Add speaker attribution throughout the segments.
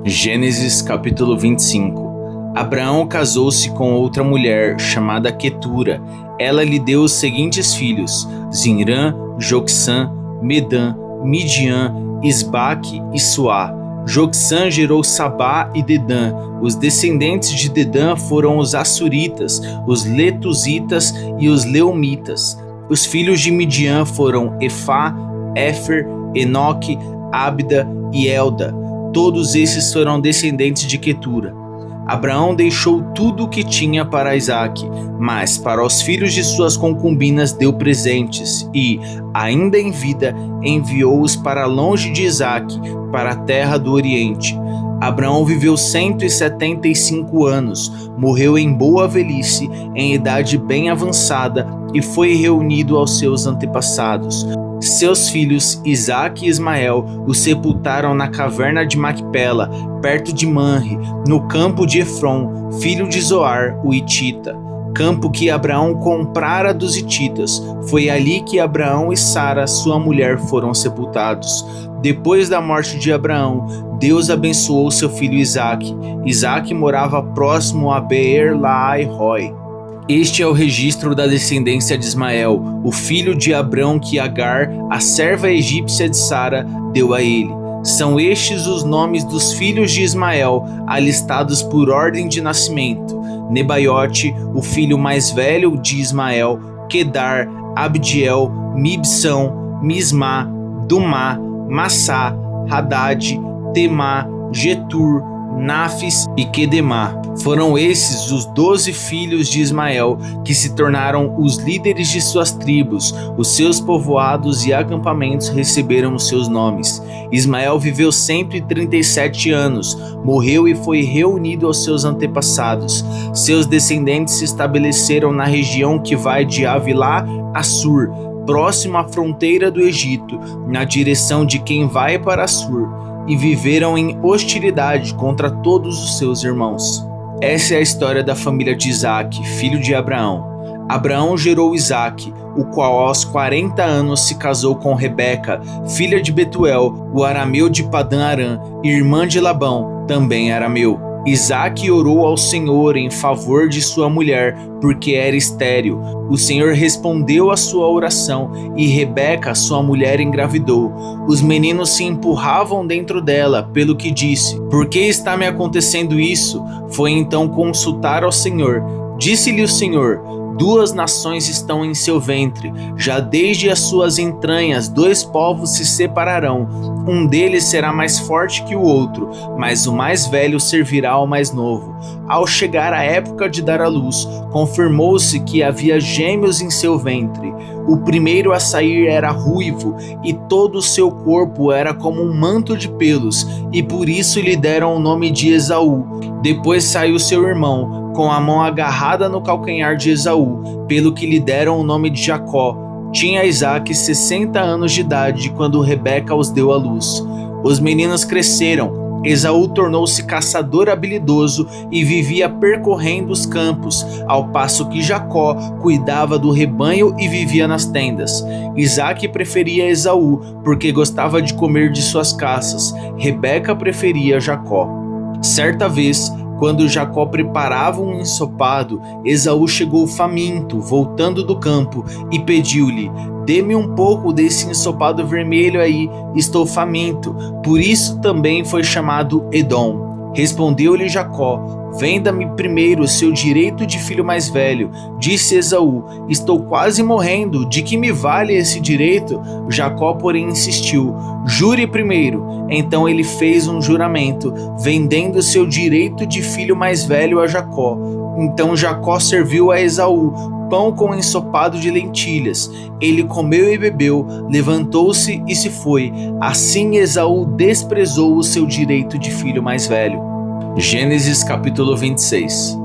Speaker 1: Gênesis capítulo 25. Abraão casou-se com outra mulher, chamada Quetura. Ela lhe deu os seguintes filhos: Zinrã, Jocsã, Medã, Midian, Isbaque e Suá. Jocsã gerou Sabá e Dedã. Os descendentes de Dedã foram os Assuritas, os Letuzitas e os Leumitas. Os filhos de Midian foram Efá, Éfer, Enoque, Ábida e Elda. Todos esses foram descendentes de Quetura. Abraão deixou tudo o que tinha para Isaque, mas para os filhos de suas concubinas deu presentes e, ainda em vida, enviou-os para longe de Isaque, para a terra do Oriente. Abraão viveu 175 anos, morreu em boa velhice, em idade bem avançada, e foi reunido aos seus antepassados. Seus filhos Isaque e Ismael o sepultaram na caverna de Macpela, perto de Manre, no campo de Efron, filho de Zoar, o Hitita, campo que Abraão comprara dos hititas. Foi ali que Abraão e Sara, sua mulher, foram sepultados. Depois da morte de Abraão, Deus abençoou seu filho Isaque. Isaque morava próximo a Beer-Lahai-Roi. Este é o registro da descendência de Ismael, o filho de Abrão que Agar, a serva egípcia de Sara, deu a ele. São estes os nomes dos filhos de Ismael, alistados por ordem de nascimento: Nebaiote, o filho mais velho de Ismael, Quedar, Abdiel, Mibsão, Mismá, Dumá, Massá, Hadad, Temá, Getur, Nafis e Quedemá. Foram esses os 12 filhos de Ismael que se tornaram os líderes de suas tribos. Os seus povoados e acampamentos receberam os seus nomes. Ismael viveu 137 anos, morreu e foi reunido aos seus antepassados. Seus descendentes se estabeleceram na região que vai de Havilá a Sur, próximo à fronteira do Egito, na direção de quem vai para Sur, e viveram em hostilidade contra todos os seus irmãos. Essa é a história da família de Isaque, filho de Abraão. Abraão gerou Isaque, o qual aos 40 anos se casou com Rebeca, filha de Betuel, o arameu de Padã-Arã, irmã de Labão, também arameu. Isaque orou ao Senhor em favor de sua mulher, porque era estéril. O Senhor respondeu à sua oração e Rebeca, sua mulher, engravidou. Os meninos se empurravam dentro dela, pelo que disse: "Por que está me acontecendo isso?" Foi então consultar ao Senhor. Disse-lhe o Senhor: "Duas nações estão em seu ventre, já desde as suas entranhas 2 povos se separarão. Um deles será mais forte que o outro, mas o mais velho servirá ao mais novo." Ao chegar a época de dar à luz, confirmou-se que havia gêmeos em seu ventre. O primeiro a sair era ruivo, e todo o seu corpo era como um manto de pelos, e por isso lhe deram o nome de Esaú. Depois saiu seu irmão, com a mão agarrada no calcanhar de Esaú, pelo que lhe deram o nome de Jacó. Tinha Isaque 60 anos de idade quando Rebeca os deu à luz. Os meninos cresceram. Esaú tornou-se caçador habilidoso e vivia percorrendo os campos, ao passo que Jacó cuidava do rebanho e vivia nas tendas. Isaque preferia Esaú porque gostava de comer de suas caças. Rebeca preferia Jacó. Certa vez, quando Jacó preparava um ensopado, Esaú chegou faminto, voltando do campo, e pediu-lhe: "Dê-me um pouco desse ensopado vermelho aí, estou faminto." Por isso também foi chamado Edom. Respondeu-lhe Jacó: "Venda-me primeiro o seu direito de filho mais velho." Disse Esaú: "Estou quase morrendo, de que me vale esse direito?" Jacó, porém, insistiu: "Jure primeiro." Então ele fez um juramento, vendendo seu direito de filho mais velho a Jacó. Então Jacó serviu a Esaú pão com ensopado de lentilhas. Ele comeu e bebeu, levantou-se e se foi. Assim Esaú desprezou o seu direito de filho mais velho. Gênesis capítulo 26.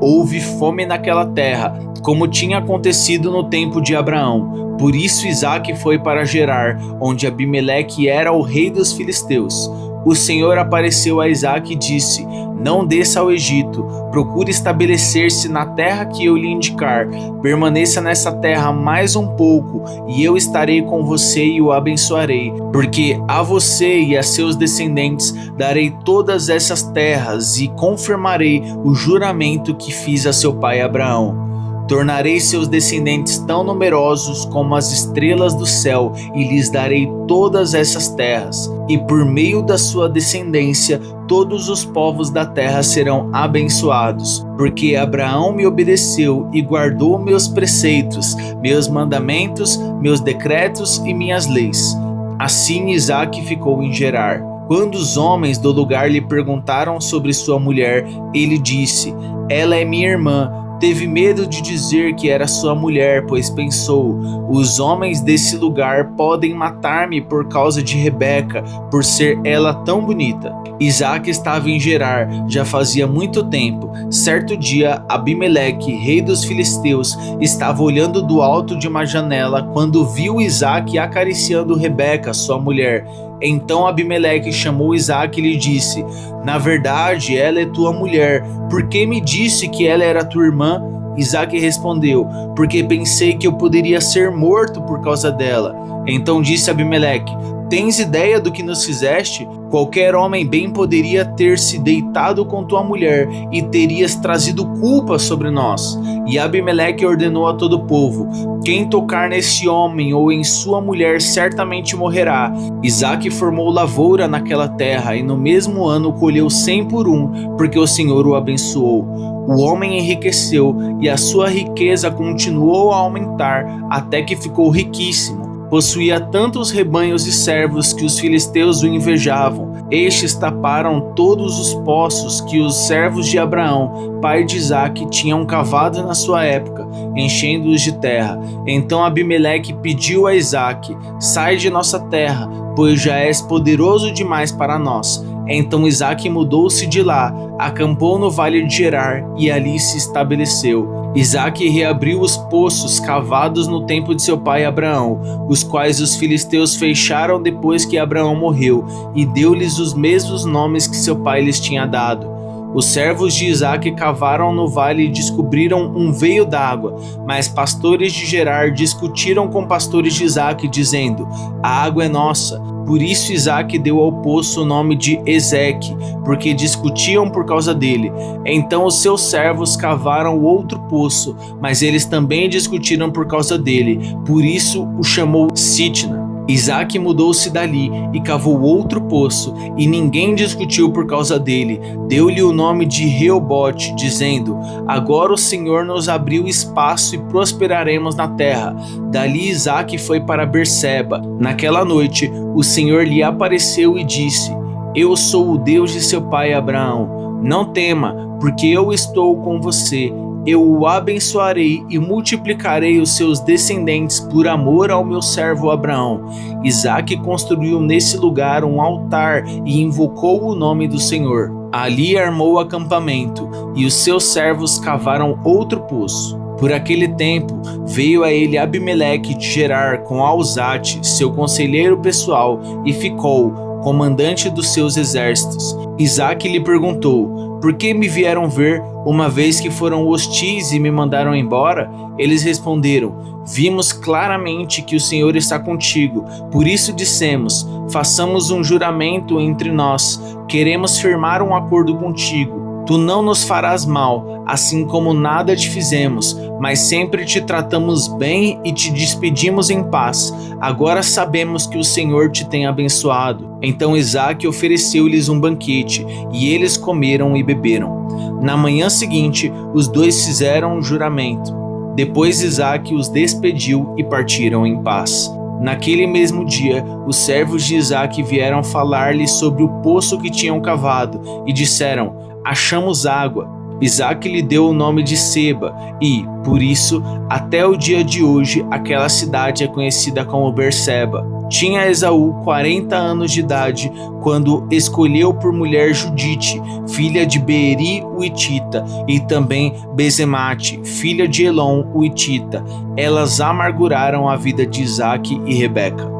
Speaker 1: Houve fome naquela terra, como tinha acontecido no tempo de Abraão. Por isso Isaque foi para Gerar, onde Abimeleque era o rei dos filisteus. O Senhor apareceu a Isaque e disse: não desça ao Egito, procure estabelecer-se na terra que eu lhe indicar. Permaneça nessa terra mais um pouco, e eu estarei com você e o abençoarei, porque a você e a seus descendentes darei todas essas terras e confirmarei o juramento que fiz a seu pai Abraão. Tornarei seus descendentes tão numerosos como as estrelas do céu e lhes darei todas essas terras. E por meio da sua descendência, todos os povos da terra serão abençoados. Porque Abraão me obedeceu e guardou meus preceitos, meus mandamentos, meus decretos e minhas leis. Assim Isaque ficou em Gerar. Quando os homens do lugar lhe perguntaram sobre sua mulher, ele disse: ela é minha irmã. Teve medo de dizer que era sua mulher, pois pensou: os homens desse lugar podem matar-me por causa de Rebeca, por ser ela tão bonita. Isaque estava em Gerar já fazia muito tempo. Certo dia, Abimeleque, rei dos filisteus, estava olhando do alto de uma janela quando viu Isaque acariciando Rebeca, sua mulher. Então Abimeleque chamou Isaque e lhe disse: na verdade, ela é tua mulher. Por que me disse que ela era tua irmã? Isaque respondeu: porque pensei que eu poderia ser morto por causa dela. Então disse Abimeleque: tens ideia do que nos fizeste? Qualquer homem bem poderia ter se deitado com tua mulher e terias trazido culpa sobre nós. E Abimeleque ordenou a todo o povo: quem tocar nesse homem ou em sua mulher certamente morrerá. Isaque formou lavoura naquela terra e no mesmo ano colheu 100 por 1, porque o Senhor o abençoou. O homem enriqueceu e a sua riqueza continuou a aumentar até que ficou riquíssimo. Possuía tantos rebanhos e servos que os filisteus o invejavam. Estes taparam todos os poços que os servos de Abraão, pai de Isaque, tinham cavado na sua época, enchendo-os de terra. Então Abimeleque pediu a Isaque: sai de nossa terra, pois já és poderoso demais para nós. Então Isaque mudou-se de lá, acampou no vale de Gerar e ali se estabeleceu. Isaque reabriu os poços cavados no tempo de seu pai Abraão, os quais os filisteus fecharam depois que Abraão morreu, e deu-lhes os mesmos nomes que seu pai lhes tinha dado. Os servos de Isaque cavaram no vale e descobriram um veio d'água, mas pastores de Gerar discutiram com pastores de Isaque, dizendo: a água é nossa. Por isso Isaque deu ao poço o nome de Ezeque, porque discutiam por causa dele. Então os seus servos cavaram outro poço, mas eles também discutiram por causa dele, por isso o chamou Sitna. Isaque mudou-se dali e cavou outro poço, e ninguém discutiu por causa dele. Deu-lhe o nome de Reobote, dizendo: agora o Senhor nos abriu espaço e prosperaremos na terra. Dali Isaque foi para Berseba. Naquela noite o Senhor lhe apareceu e disse: eu sou o Deus de seu pai Abraão. Não tema, porque eu estou com você. Eu o abençoarei e multiplicarei os seus descendentes por amor ao meu servo Abraão. Isaque construiu nesse lugar um altar e invocou o nome do Senhor. Ali armou o acampamento, e os seus servos cavaram outro poço. Por aquele tempo veio a ele Abimeleque de Gerar com Alzate, seu conselheiro pessoal, e ficou comandante dos seus exércitos. Isaque lhe perguntou: por que me vieram ver, uma vez que foram hostis e me mandaram embora? Eles responderam: vimos claramente que o Senhor está contigo, por isso dissemos: façamos um juramento entre nós, queremos firmar um acordo contigo. Tu não nos farás mal, assim como nada te fizemos, mas sempre te tratamos bem e te despedimos em paz. Agora sabemos que o Senhor te tem abençoado. Então Isaque ofereceu-lhes um banquete, e eles comeram e beberam. Na manhã seguinte, os dois fizeram um juramento. Depois Isaque os despediu e partiram em paz. Naquele mesmo dia, os servos de Isaque vieram falar-lhe sobre o poço que tinham cavado, e disseram: achamos água. Isaque lhe deu o nome de Seba, e, por isso, até o dia de hoje, aquela cidade é conhecida como Berseba. Tinha Esaú 40 anos de idade, quando escolheu por mulher Judite, filha de Beeri o Hitita, e também Bezemate, filha de Elon o Hitita. Elas amarguraram a vida de Isaque e Rebeca.